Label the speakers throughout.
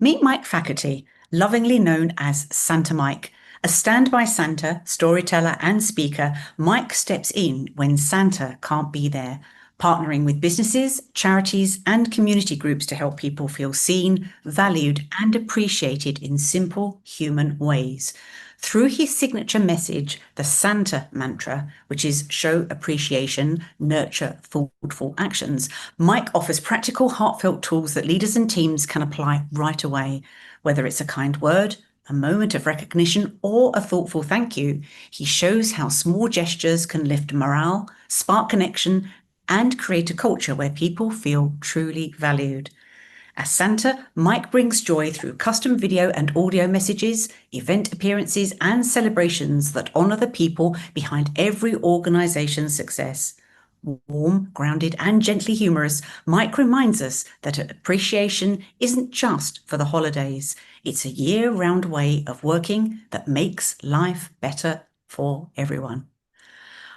Speaker 1: Meet Mike Facherty, lovingly known as Santa Mike. A standby Santa, storyteller, and speaker, Mike steps in when Santa can't be there, partnering with businesses, charities, and community groups to help people feel seen, valued, and appreciated in simple human ways. Through his signature message, the Santa mantra, which is show appreciation, nurture thoughtful actions, Mike offers practical, heartfelt tools that leaders and teams can apply right away. Whether it's a kind word, a moment of recognition, or a thoughtful thank you, he shows how small gestures can lift morale, spark connection, and create a culture where people feel truly valued. As Santa, Mike brings joy through custom video and audio messages, event appearances, and celebrations that honour the people behind every organisation's success. Warm, grounded, and gently humorous, Mike reminds us that appreciation isn't just for the holidays. It's a year-round way of working that makes life better for everyone.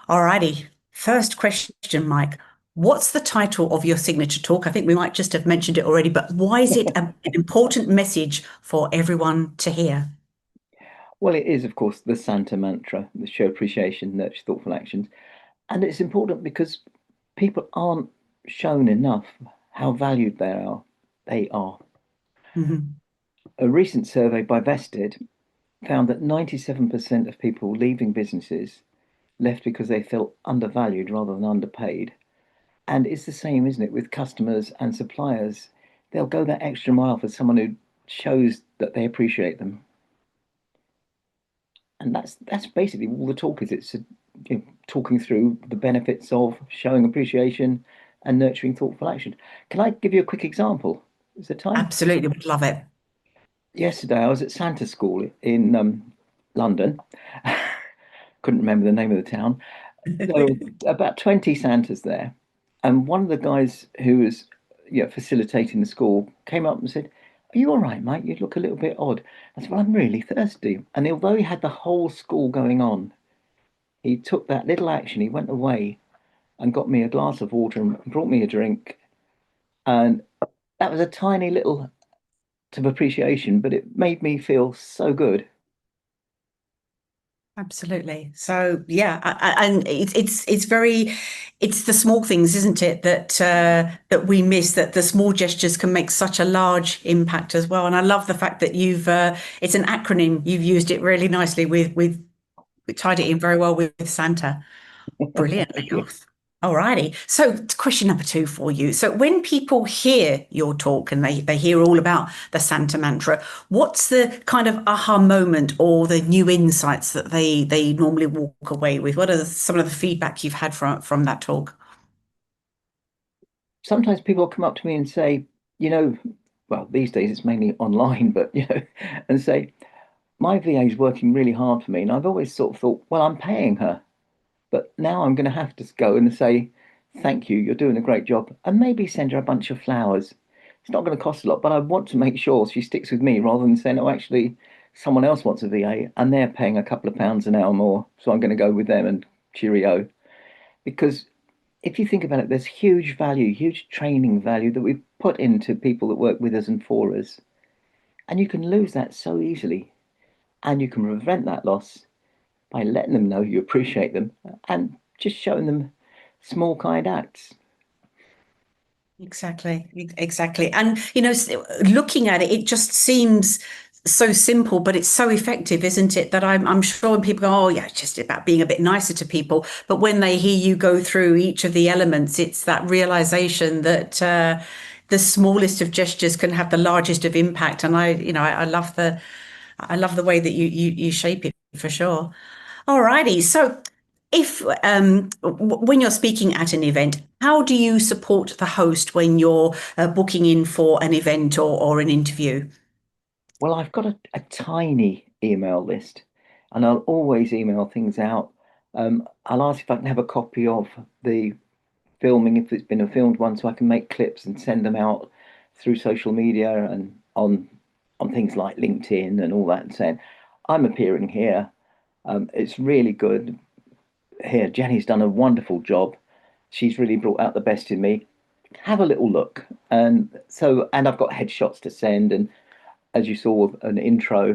Speaker 1: Alrighty, first question, Mike. What's the title of your signature talk? I think we might just have mentioned it already, but why is it an important message for everyone to hear?
Speaker 2: Well, it is, of course, the Santa mantra, the show appreciation, nurture thoughtful actions. And it's important because people aren't shown enough how valued they are. They are.
Speaker 1: Mhm.
Speaker 2: A recent survey by Vested found that 97% of people leaving businesses left because they felt undervalued rather than underpaid. And it's the same, isn't it, with customers and suppliers? They'll go that extra mile for someone who shows that they appreciate them. And that's basically all the talk is. It's talking through the benefits of showing appreciation and nurturing thoughtful action. Can I give you a quick example? Is there time?
Speaker 1: Absolutely, would love it.
Speaker 2: Yesterday, I was at Santa School in London. Couldn't remember the name of the town. There were about 20 Santas there, and one of the guys who was facilitating the school came up and said, "Are you all right, mate? You look a little bit odd." I said, "Well, I'm really thirsty." And although he had the whole school going on, he took that little action. He went away and got me a glass of water and brought me a drink. And that was a tiny little act of appreciation, but it made me feel so good.
Speaker 1: Absolutely. So yeah, and it's the small things, isn't it, that we miss. That the small gestures can make such a large impact as well. And I love the fact that you've it's an acronym. You've used it really nicely with tied it in very well with Santa.
Speaker 2: Thank
Speaker 1: Brilliant.
Speaker 2: you.
Speaker 1: All righty. So question number two for you. So when people hear your talk and they hear all about the Santa mantra, what's the kind of aha moment or the new insights that they normally walk away with? What are some of the feedback you've had from that talk?
Speaker 2: Sometimes people come up to me and say, you know, well, these days it's mainly online, but and say, my VA is working really hard for me. And I've always sort of thought, well, I'm paying her. But now I'm going to have to go and say, thank you, you're doing a great job, and maybe send her a bunch of flowers. It's not going to cost a lot, but I want to make sure she sticks with me rather than saying, oh, actually, someone else wants a VA and they're paying a couple of pounds an hour more. So I'm going to go with them and cheerio. Because if you think about it, there's huge value, huge training value that we've put into people that work with us and for us. And you can lose that so easily. And you can prevent that loss by letting them know you appreciate them and just showing them small, kind acts.
Speaker 1: Exactly, exactly. And, looking at it, it just seems so simple, but it's so effective, isn't it? That I'm sure when people go, oh, yeah, it's just about being a bit nicer to people. But when they hear you go through each of the elements, it's that realization that the smallest of gestures can have the largest of impact. And I love the way that you shape it for sure. All righty. So, if when you're speaking at an event, how do you support the host when you're booking in for an event or an interview?
Speaker 2: Well, I've got a tiny email list and I'll always email things out. I'll ask if I can have a copy of the filming, if it's been a filmed one, so I can make clips and send them out through social media and on things like LinkedIn and all that, and saying, I'm appearing here. It's really good. Here, Jenny's done a wonderful job. She's really brought out the best in me. Have a little look. And I've got headshots to send. And as you saw, an intro.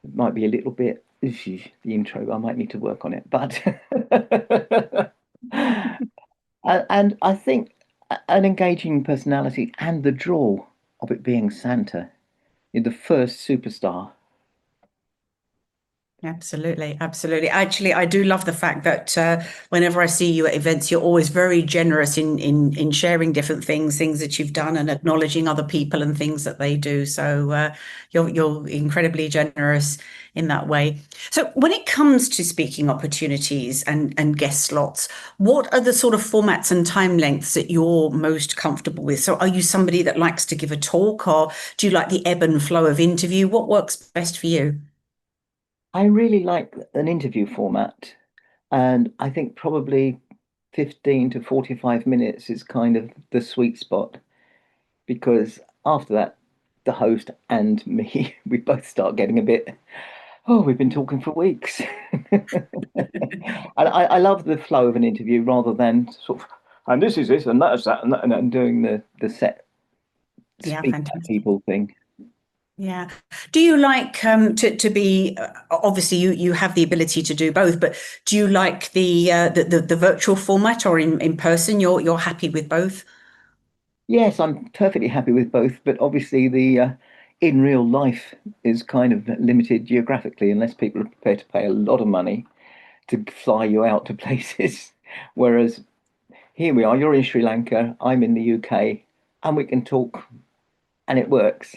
Speaker 2: It might be a little bit the intro. I might need to work on it, but and I think an engaging personality and the draw of it being Santa, the first superstar.
Speaker 1: Absolutely, absolutely. Actually, I do love the fact that whenever I see you at events, you're always very generous in sharing different things that you've done, and acknowledging other people and things that they do. So you're incredibly generous in that way. So when it comes to speaking opportunities and guest slots, what are the sort of formats and time lengths that you're most comfortable with? So are you somebody that likes to give a talk, or do you like the ebb and flow of interview? What works best for you?
Speaker 2: I really like an interview format, and I think probably 15 to 45 minutes is kind of the sweet spot because after that, the host and me, we both start getting a bit, oh, we've been talking for weeks. And I love the flow of an interview rather than sort of, and this is this, and that is that, and doing the set
Speaker 1: Yeah,
Speaker 2: speak at
Speaker 1: fantastic.
Speaker 2: people thing.
Speaker 1: Yeah. Do you like to be obviously you have the ability to do both, but do you like the virtual format or in person? You're happy with both?
Speaker 2: Yes, I'm perfectly happy with both, but obviously the in real life is kind of limited geographically unless people are prepared to pay a lot of money to fly you out to places. Whereas here we are, you're in Sri Lanka, I'm in the UK, and we can talk and it works.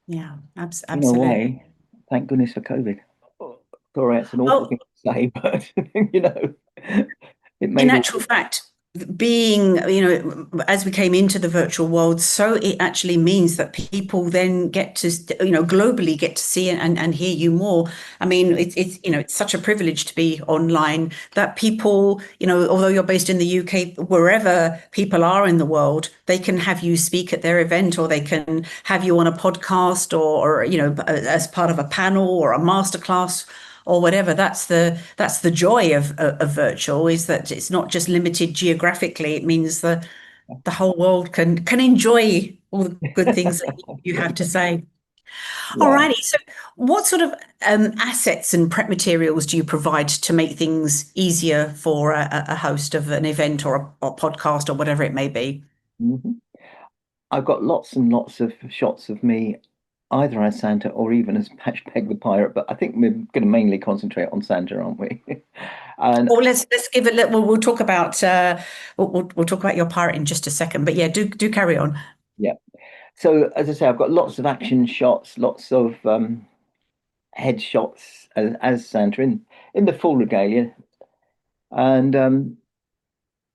Speaker 1: Yeah,
Speaker 2: In a
Speaker 1: absolutely.
Speaker 2: way, thank goodness for COVID. Oh, sorry, it's an awful
Speaker 1: Well,
Speaker 2: thing to say, but you know, it
Speaker 1: in
Speaker 2: made all
Speaker 1: actual fact, being, as we came into the virtual world, so it actually means that people then get to, globally get to see and hear you more. I mean, it's such a privilege to be online that people, although you're based in the UK, wherever people are in the world, they can have you speak at their event, or they can have you on a podcast, or as part of a panel or a masterclass or whatever. That's the joy of virtual, is that it's not just limited geographically. It means the whole world can enjoy all the good things that you have to say.
Speaker 2: yeah.
Speaker 1: Alrighty. So what sort of assets and prep materials do you provide to make things easier for a host of an event or podcast or whatever it may be?
Speaker 2: Mhm. I've got lots and lots of shots of me, either as Santa or even as Patchpeg the Pirate, but I think we're going to mainly concentrate on Santa, aren't we? And
Speaker 1: Or let's give it. We'll talk about we'll talk about your pirate in just a second. But yeah, do carry on.
Speaker 2: yeah, so as I say, I've got lots of action shots, lots of headshots as Santa in the full regalia, and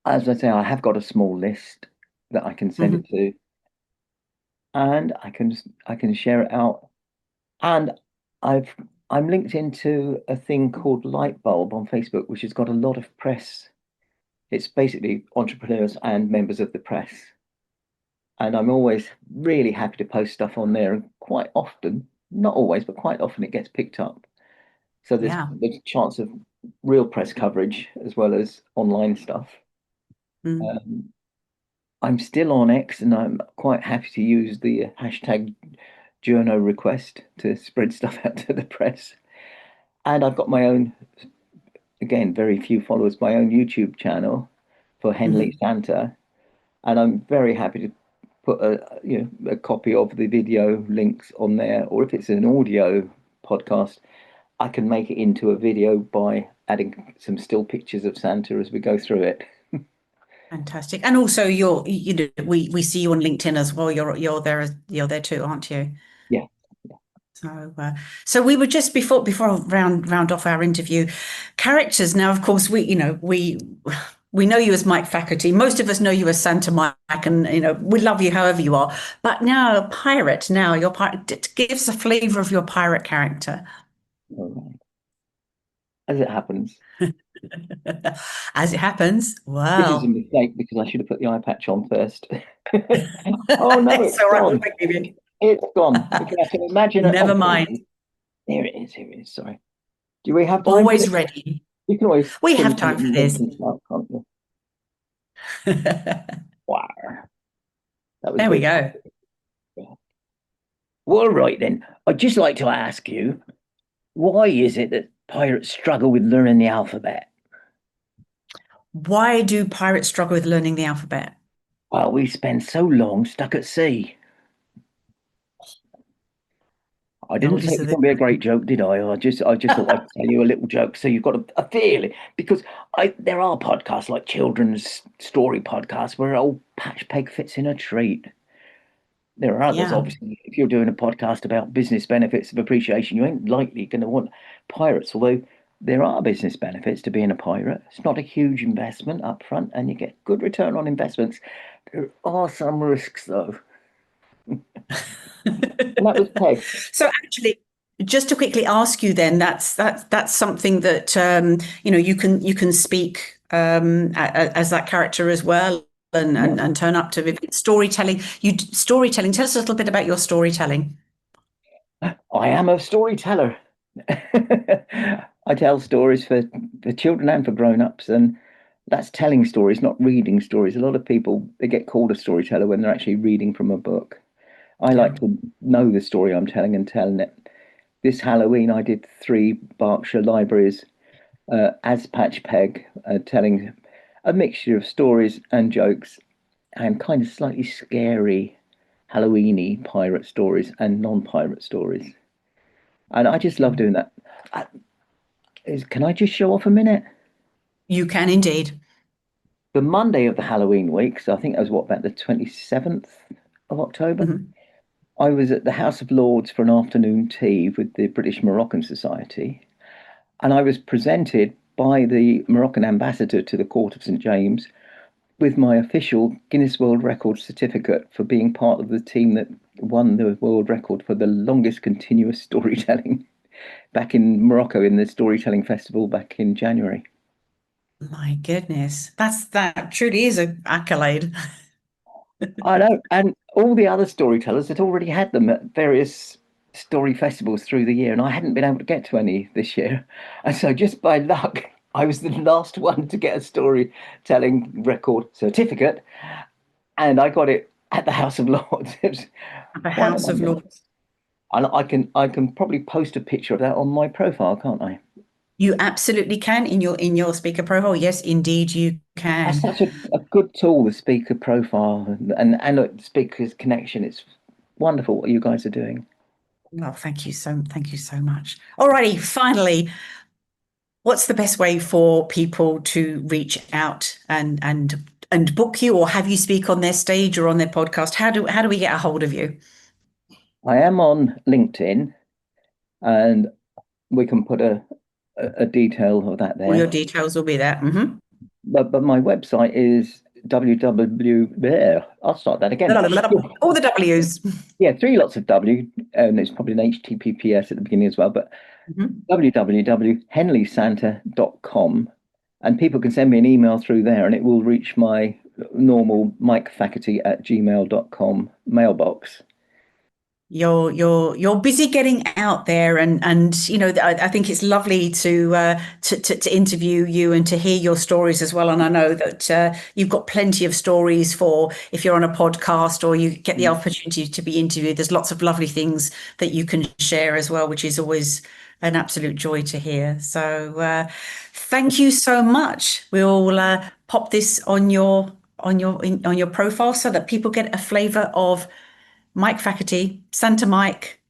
Speaker 2: as I say, I have got a small list that I can send
Speaker 1: Mhm.
Speaker 2: it to, and I can share it out. And I've I'm linked into a thing called Lightbulb on Facebook, which has got a lot of press. It's basically entrepreneurs and members of the press. And I'm always really happy to post stuff on there. And quite often, not always, but quite often it gets picked up. So
Speaker 1: Yeah.
Speaker 2: there's a chance of real press coverage as well as online stuff.
Speaker 1: Mm.
Speaker 2: Um, I'm still on X and I'm quite happy to use the hashtag journo request to spread stuff out to the press. And I've got my own, again, very few followers, my own YouTube channel for Henley
Speaker 1: Mhm.
Speaker 2: Santa. And I'm very happy to put a copy of the video links on there, or if it's an audio podcast, I can make it into a video by adding some still pictures of Santa as we go through it.
Speaker 1: Fantastic. And also we see you on LinkedIn as well. You're there too, aren't you?
Speaker 2: Yeah.
Speaker 1: So we were just before I round off our interview, characters. Now, of course, we know you as Mike Facherty. Most of us know you as Santa Mike, and we love you however you are. But now, pirate. Now, your pirate, give us a flavour of your pirate character.
Speaker 2: All right. As it happens,
Speaker 1: As it happens,
Speaker 2: this is a
Speaker 1: well,
Speaker 2: mistake because I should have put the eye patch on first. Oh no,
Speaker 1: it's
Speaker 2: it's
Speaker 1: all right. We'll
Speaker 2: gone.
Speaker 1: forgive you.
Speaker 2: It's gone. We're gonna have to imagine it.
Speaker 1: Never
Speaker 2: Oh,
Speaker 1: mind.
Speaker 2: here it is. Here it is. Sorry. Do we have time for
Speaker 1: Always
Speaker 2: this?
Speaker 1: ready.
Speaker 2: You can always
Speaker 1: We have
Speaker 2: finish it
Speaker 1: time for
Speaker 2: and then
Speaker 1: this.
Speaker 2: can start, can't you? Wow. That was a
Speaker 1: There we
Speaker 2: bit.
Speaker 1: go.
Speaker 2: Well, right then. I'd just like to ask you, why is it that pirates struggle with learning the alphabet?
Speaker 1: Why do pirates struggle with learning the alphabet?
Speaker 2: Well, we spend so long stuck at sea. I
Speaker 1: Oh,
Speaker 2: didn't say
Speaker 1: these
Speaker 2: it
Speaker 1: are
Speaker 2: was
Speaker 1: the
Speaker 2: going to be a great joke, did I? I just thought I'd tell you a little joke so you've got a feeling. Because there are podcasts like children's story podcasts where old Patch Peg fits in a treat. There are others,
Speaker 1: yeah.
Speaker 2: obviously. If you're doing a podcast about business benefits of appreciation, you ain't likely going to want pirates, although there are business benefits to being a pirate. It's not a huge investment up front, and you get good return on investments. There are some risks, though. And that was Peg.
Speaker 1: So actually, just to quickly ask you then, that's something that you can speak as that character as well and,
Speaker 2: Yeah,
Speaker 1: and turn up to storytelling. Storytelling. Tell us a little bit about your storytelling.
Speaker 2: I am a storyteller. I tell stories for children and for grown-ups, and that's telling stories, not reading stories. A lot of people they get called a storyteller when they're actually reading from a book. I
Speaker 1: Yeah.
Speaker 2: like to know the story I'm telling and telling it. This Halloween, I did three Berkshire libraries as Patch Peg, telling a mixture of stories and jokes and kind of slightly scary Halloweeny pirate stories and non-pirate stories. And I just love doing that. Uh, can I just show off a minute?
Speaker 1: You can indeed.
Speaker 2: The Monday of the Halloween week, so I think that was what, about the 27th of October?
Speaker 1: Mhm.
Speaker 2: I was at the House of Lords for an afternoon tea with the British Moroccan Society, and I was presented by the Moroccan ambassador to the Court of St. James with my official Guinness World Record certificate for being part of the team that won the world record for the longest continuous storytelling back in Morocco in the storytelling festival back in January.
Speaker 1: My goodness, that truly is an accolade.
Speaker 2: I know, and all the other storytellers had already had them at various story festivals through the year, and I hadn't been able to get to any this year. And so, just by luck, I was the last one to get a storytelling record certificate, and I got it at the House of Lords. It was
Speaker 1: At the
Speaker 2: quite
Speaker 1: House of
Speaker 2: amazing.
Speaker 1: Lords.
Speaker 2: And I can probably post a picture of that on my profile, can't I?
Speaker 1: You absolutely can in your speaker profile. Yes, indeed you
Speaker 2: That's
Speaker 1: can.
Speaker 2: such a good tool, the speaker profile and the speaker's connection. It's wonderful what you guys are doing.
Speaker 1: Well, thank you so much. Alrighty, finally, what's the best way for people to reach out and book you or have you speak on their stage or on their podcast? How do we get a hold of you?
Speaker 2: I am on LinkedIn, and we can put a detail of that
Speaker 1: All your
Speaker 2: there.
Speaker 1: details will be there.
Speaker 2: But my website is www. There, I'll start that again.
Speaker 1: All the W's.
Speaker 2: Yeah, three lots of W, and it's probably an HTTPS at the beginning as well. But
Speaker 1: Mhm.
Speaker 2: www.henleysanta.com, and people can send me an email through there, and it will reach my normal mikefacherty@gmail.com mailbox.
Speaker 1: You're busy getting out there and I think it's lovely to interview you and to hear your stories as well, and I know that you've got plenty of stories for if you're on a podcast or you get the opportunity to be interviewed. There's lots of lovely things that you can share as well, which is always an absolute joy to hear. So thank you so much. We'll pop this on your profile so that people get a flavor of Mike Facherty, Santa Mike,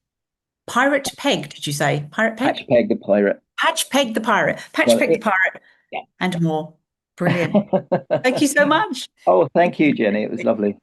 Speaker 1: Pirate Peg, did you say? Pirate
Speaker 2: Patch
Speaker 1: Peg?
Speaker 2: Peg the pirate.
Speaker 1: Patch Peg the Pirate, Patch
Speaker 2: Well,
Speaker 1: Peg the Pirate,
Speaker 2: yeah.
Speaker 1: and more. Brilliant. Thank you so much.
Speaker 2: Oh, thank you, Jenny. It was lovely.